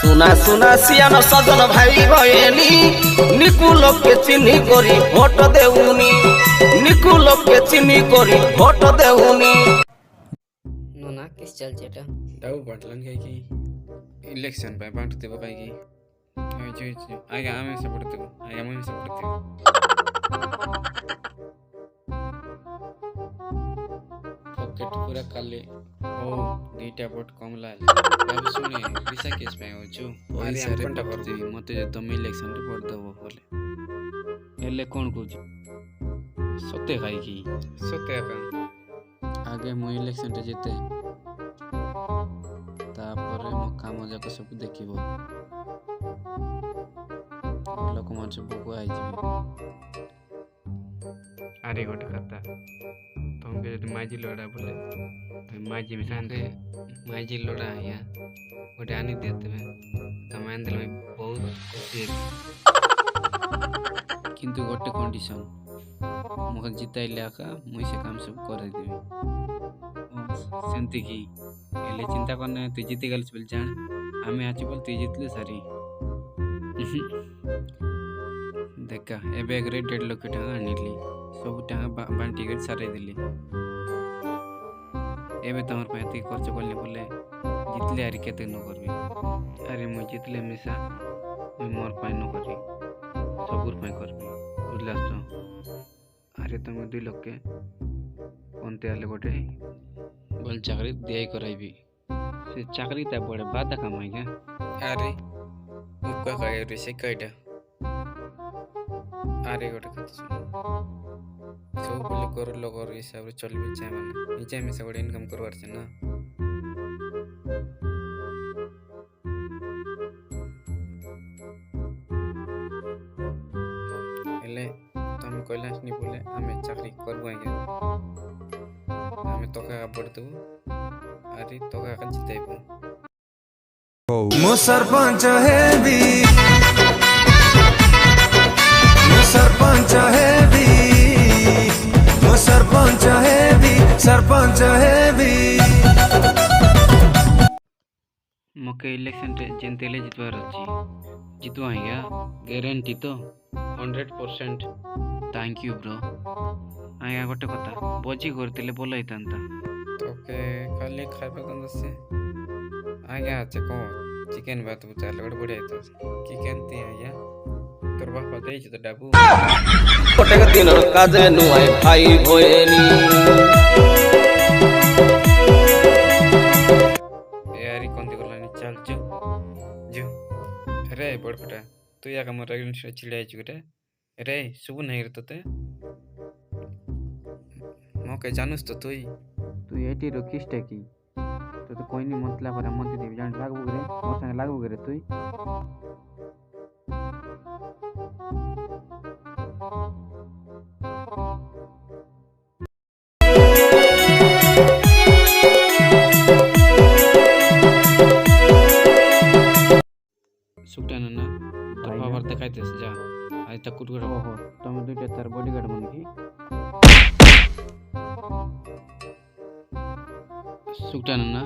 सुना सुना सियान सजन भाई भयनी निकु लोक के चिन्ही करी भोट देउनी निकु लोक के चिन्ही करी भोट देउनी नोना किस चल जेटा दाऊ बाटलन काय की इलेक्शन पे बांट देबो काय की आगे आमे सपोर्ट देबो आगे आमे सपोर्ट देबो पॉकेट पूरा खाली ओ दीटा वोट कम लाल अब सुने विसा केस पे हो जो अरे कोनटा कर देबी मते तुम इलेक्शन रे वोट देबो बोले एले कोन कुछ सत्य खाई की सत्य का आगे मु इलेक्शन रे जीते तापर मो काम जाक सब देखिबो लोक मन सब को आई जीबे अरे गोटे कथा तुम के जति माजी लोड़ा बोले माजी में सांदे माजी लोड़ा या गोटे आनी देते में तुम आंदल में बहुत खुशी किंतु गोटे कंडीशन मोके जिताइले आका मुई से काम सब कर देबे सेंती की एले चिंता करना तू जीती गल बोल जान आमे आछि बोल तू जितले सारी देखा एबे एक 1.5 लाख टका आनिली सब टका बांटी कर सारे दिली एबे तमर पे एती खर्च करले बोले जितले आरी केते न करबी अरे मु जितले मिसा मु मोर पाई न करबी सबुर पाई करबी बुझलास तो अरे तुम 2 लाख के कोनते आले गोटे बोल चाकरी देई कराइबी से चाकरी ता बड़े बादा कमाई के अरे मुका काय रे से काइटा अरे गोटे कथा सुन सब बोले कर लोगर हिसाब रे चलबे चाहे माने निजे में से गोटे इनकम करवार छै ना एले तुम कहलास नि बोले हमें चाकरी करबो आगे हमें तोका बढ़ देबो अरे तोका का जितेबो मो सरपंच है भी सरपंच है भी मो सरपंच है भी मके इलेक्शन रे जेंतेले जितवार अछि जितवा या गारंटी तो 100% थैंक यू ब्रो आया गोटे कथा बोजी करतिले बोल हैतांता तोके खाली खाइबा दंद से आया छ को चिकन भात बुचाले गोटे बढ़िया तो की केनती आया तोर बापा देई छ तो डाबू कोटे के दिन काजे नुआई भाई भयनी यारी कोंती गलानी चल जो रे बड़फटा तू या कम रगन चिड़ाई जुटे रे सुबह नहीं रे तोते मके जानस तो तू एटी रखिसटा की तो कोई नहीं मतला पर मन दे जान लागू रे मोर संग लागू रे तू सुकटाना ना तो पावर देखाइते जा आज तक कुट हो तुम दुइटा तार बॉडीगार्ड मन की सुकटाना ना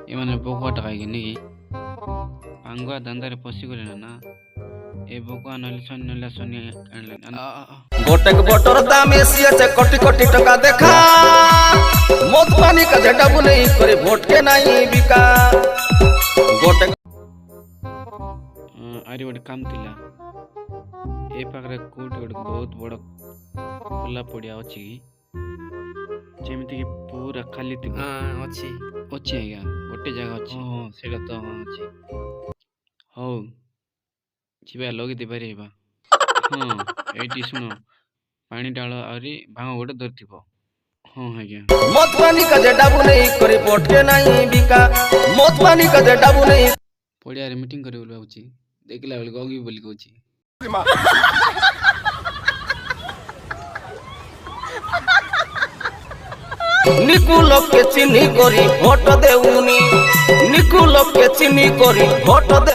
ए माने बोकवा टकाई के नहीं आंगवा धंधारे पसी गले ना ए बोकवा नले सोनी गोटे के बोटर दाम एसिया से कोटी कोटी टका देखा मत पानी का झटा बुने करे वोट के नहीं बिका गोटे अरे गोटे काम थिला ए पाखरे कोट गोटे बहुत बड़ खुला पड़िया अछि जेमिति कि पूरा खाली थी हां अछि आज्ञा गोटे जगह अछि हां सेटा तो अछि हो जीवा लगी दे परिबा हां एटी सुनो पानी डालो आरी भांग गोटे धरथिबो हां आज्ञा मत पानी का झटा बुने करे वोट के नहीं बिका मत पानी का झटा बुने पड़िया रे मीटिंग करे बोलबा अछि देखला बेल गगी बोली कहछि निकु लोक के चिन्ही करी भोट देउनी निकु लोक के चिन्ही करी भोट दे